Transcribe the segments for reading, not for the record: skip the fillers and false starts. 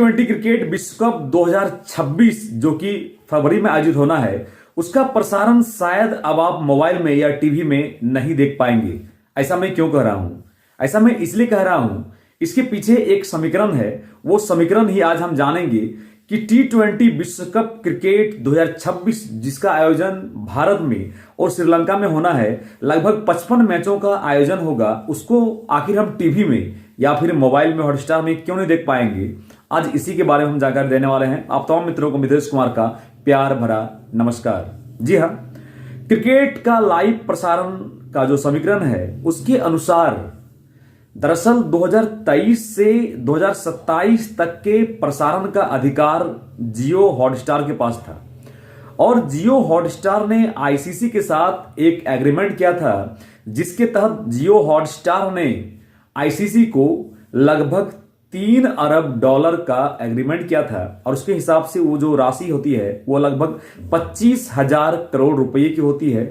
T20 cricket विश्व cup 2026 जो कि फरवरी में आयोजित होना है, उसका प्रसारण शायद अब आप मोबाइल में या टीवी में नहीं देख पाएंगे। ऐसा मैं क्यों कह रहा हूं? ऐसा मैं इसलिए कह रहा हूं, इसके पीछे एक समीकरण है। वो समीकरण ही आज हम जानेंगे कि T20 विश्व कप क्रिकेट 2026 जिसका आयोजन भारत में और श्रीलंका में होना है, लगभग 55 मैचों का आयोजन होगा। उसको आखिर हम टीवी में या फिर मोबाइल में हॉटस्टार में क्यों नहीं देख पाएंगे? आज इसी के बारे में हम जानकारी देने वाले हैं। आप तमाम मित्रों को मिथिलेश कुमार का प्यार भरा नमस्कार। जी हाँ, क्रिकेट का लाइव प्रसारण का जो समीकरण है उसके अनुसार दरअसल 2023 से 2027 तक के प्रसारण का अधिकार जियो हॉटस्टार के पास था और जियो हॉटस्टार ने आईसीसी के साथ एक एग्रीमेंट किया था जिसके तहत जियो हॉटस्टार ने आईसीसी को लगभग $3 अरब का एग्रीमेंट किया था और उसके हिसाब से वो जो राशि होती है वो लगभग 25,000 करोड़ रुपए की होती है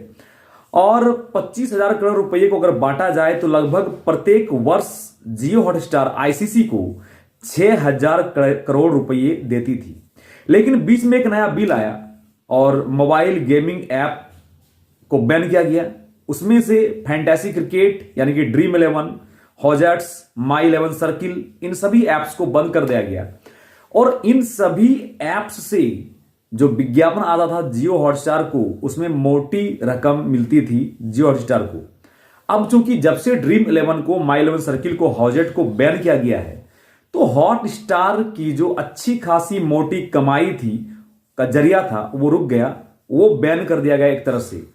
और 25,000 करोड़ रुपए को अगर बांटा जाए तो लगभग प्रत्येक वर्ष जियो हॉटस्टार आईसीसी को 6,000 करोड़ रुपए देती थी। लेकिन बीच में एक नया बिल आया और मोबाइल गेमिंग ऐप को बैन किया गया। उसमें से फैंटेसी क्रिकेट यानी कि ड्रीम 11, हॉजेट्स, माई 11 सर्किल, इन सभी ऐप्स को बंद कर दिया गया और इन सभी ऐप्स से जो विज्ञापन आता था जियो हॉटस्टार को, उसमें मोटी रकम मिलती थी जियो हॉटस्टार को। अब चूंकि जब से ड्रीम 11 को, माई 11 सर्किल को, हॉजेट को बैन किया गया है तो हॉटस्टार की जो अच्छी खासी मोटी कमाई थी का जरिया था वो रुक गया, वो बैन कर दिया गया एक तरह से।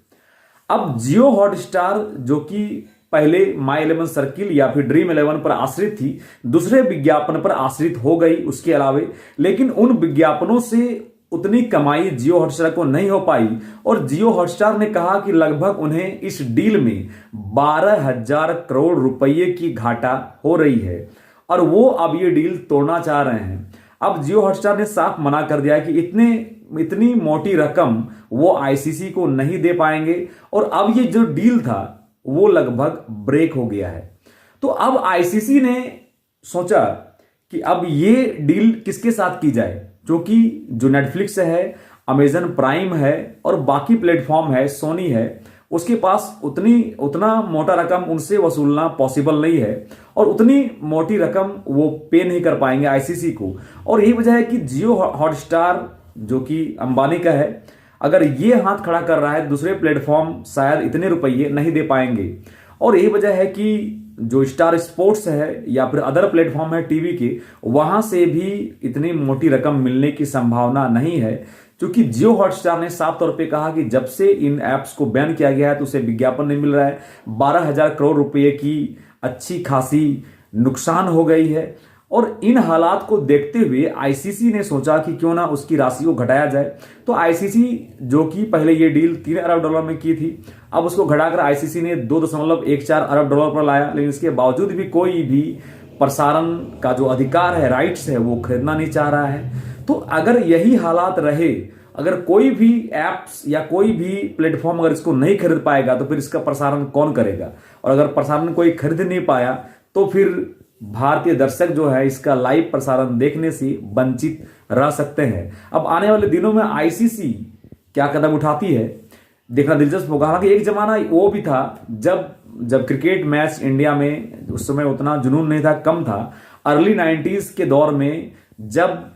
अब जियो हॉटस्टार जो कि पहले माई 11 सर्किल या फिर ड्रीम 11 पर आश्रित थी, दूसरे विज्ञापन पर आश्रित हो गई उसके अलावे। लेकिन उन विज्ञापनों से उतनी कमाई जियो हॉटस्टार को नहीं हो पाई और जियो हॉटस्टार ने कहा कि लगभग उन्हें इस डील में 12,000 करोड़ रुपए की घाटा हो रही है और वो अब ये डील तोड़ना चाह रहे हैं। अब जियो हॉटस्टार ने साफ मना कर दिया कि इतनी मोटी रकम वो आईसीसी को नहीं दे पाएंगे और अब ये जो डील था वो लगभग ब्रेक हो गया है। तो अब आईसीसी ने सोचा कि अब ये डील किसके साथ की जाए, क्योंकि जो नेटफ्लिक्स है, अमेजन प्राइम है और बाकी प्लेटफॉर्म है, सोनी है, उसके पास उतना मोटा रकम उनसे वसूलना पॉसिबल नहीं है और उतनी मोटी रकम वो पे नहीं कर पाएंगे आईसीसी को। और यही वजह है कि जियो हॉटस्टार जो कि अंबानी का है, अगर ये हाथ खड़ा कर रहा है, दूसरे प्लेटफॉर्म शायद इतने रुपये नहीं दे पाएंगे। और यही वजह है कि जो स्टार स्पोर्ट्स है या फिर अदर प्लेटफॉर्म है टीवी के, वहां से भी इतनी मोटी रकम मिलने की संभावना नहीं है, क्योंकि जियो हॉटस्टार ने साफ तौर पे कहा कि जब से इन ऐप्स को बैन किया गया है तो उसे विज्ञापन नहीं मिल रहा है। 12,000 करोड़ रुपए की अच्छी खासी नुकसान हो गई है और इन हालात को देखते हुए आईसीसी ने सोचा कि क्यों ना उसकी राशि को घटाया जाए। तो आईसीसी जो कि पहले ये डील $3 अरब में की थी, अब उसको घटाकर आईसीसी ने $2.14 अरब पर लाया। लेकिन इसके बावजूद भी कोई भी प्रसारण का जो अधिकार है, राइट्स है, वो खरीदना नहीं चाह रहा है। तो अगर यही हालात रहे, अगर कोई भी ऐप्स या कोई भी प्लेटफॉर्म अगर इसको नहीं खरीद पाएगा तो फिर इसका प्रसारण कौन करेगा? और अगर प्रसारण कोई खरीद नहीं पाया तो फिर भारतीय दर्शक जो है इसका लाइव प्रसारण देखने से वंचित रह सकते हैं। अब आने वाले दिनों में आईसीसी क्या कदम उठाती है, देखना दिलचस्प होगा। हालांकि एक जमाना वो भी था जब क्रिकेट मैच इंडिया में उस समय उतना जुनून नहीं था, कम था। अर्ली 90s के दौर में जब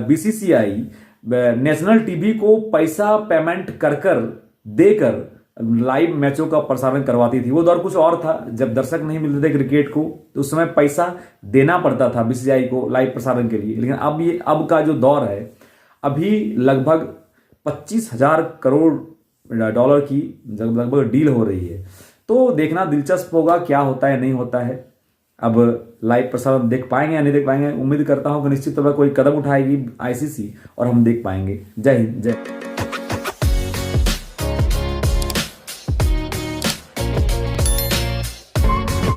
बीसीसीआई नेशनल टीवी को पैसा पेमेंट कर देकर लाइव मैचों का प्रसारण करवाती थी। वो दौर कुछ और था, जब दर्शक नहीं मिलते थे क्रिकेट को तो उस समय पैसा देना पड़ता था बीसीसीआई को लाइव प्रसारण के लिए। लेकिन अब का जो दौर है, अभी लगभग 25,000 करोड़ डॉलर की लगभग डील हो रही है। तो देखना दिलचस्प होगा क्या होता है नहीं होता है। अब लाइव प्रसारण देख पाएंगे या नहीं देख पाएंगे, उम्मीद करता हूं कि निश्चित तौर पर कोई कदम उठाएगी आईसीसी और हम देख पाएंगे। जय हिंद, जय।